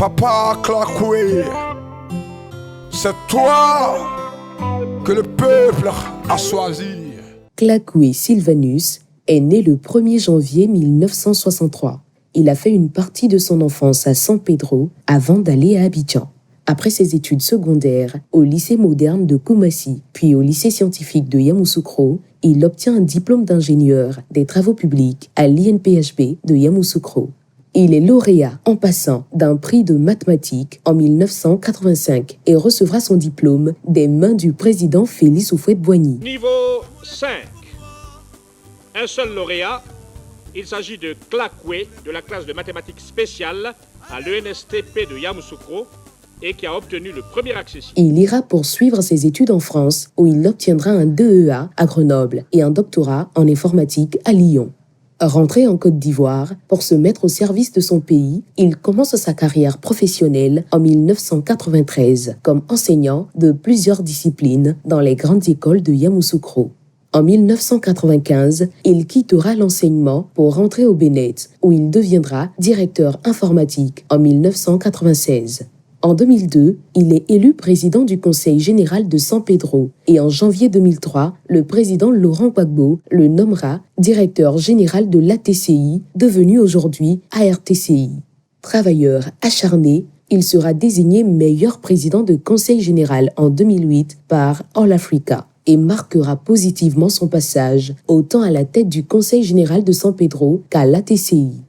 Papa Clacoué, c'est toi que le peuple a choisi. Clacoué Sylvanus est né le 1er janvier 1963. Il a fait une partie de son enfance à San Pedro avant d'aller à Abidjan. Après ses études secondaires au lycée moderne de Koumassi, puis au lycée scientifique de Yamoussoukro, il obtient un diplôme d'ingénieur des travaux publics à l'INPHB de Yamoussoukro. Il est lauréat en passant d'un prix de mathématiques en 1985 et recevra son diplôme des mains du président Félix Houphouët-Boigny. Niveau 5. Un seul lauréat. Il s'agit de Clacoué, de la classe de mathématiques spéciales à l'ENSTP de Yamoussoukro et qui a obtenu le premier accessible. Il ira poursuivre ses études en France où il obtiendra un DEA à Grenoble et un doctorat en informatique à Lyon. Rentré en Côte d'Ivoire pour se mettre au service de son pays, il commence sa carrière professionnelle en 1993 comme enseignant de plusieurs disciplines dans les grandes écoles de Yamoussoukro. En 1995, il quittera l'enseignement pour rentrer au Bénin, où il deviendra directeur informatique en 1996. En 2002, il est élu président du Conseil général de San Pedro et en janvier 2003, le président Laurent Gbagbo le nommera directeur général de l'ATCI, devenu aujourd'hui ARTCI. Travailleur acharné, il sera désigné meilleur président de Conseil général en 2008 par All Africa et marquera positivement son passage autant à la tête du Conseil général de San Pedro qu'à l'ATCI.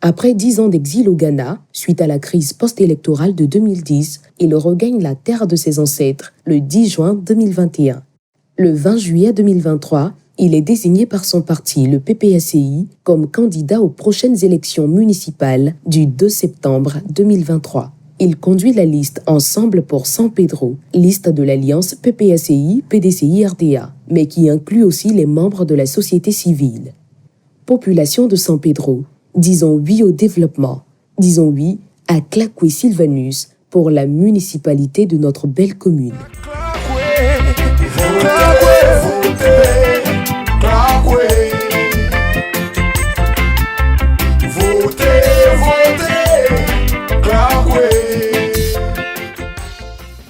Après 10 ans d'exil au Ghana, suite à la crise post-électorale de 2010, il regagne la terre de ses ancêtres le 10 juin 2021. Le 20 juillet 2023, il est désigné par son parti, le PPACI, comme candidat aux prochaines élections municipales du 2 septembre 2023. Il conduit la liste Ensemble pour San Pedro, liste de l'alliance PPACI-PDCI-RDA, mais qui inclut aussi les membres de la société civile. Population de San Pedro. Disons oui au développement. Disons oui à Clacoué Sylvanus pour la municipalité de notre belle commune. Clacoué.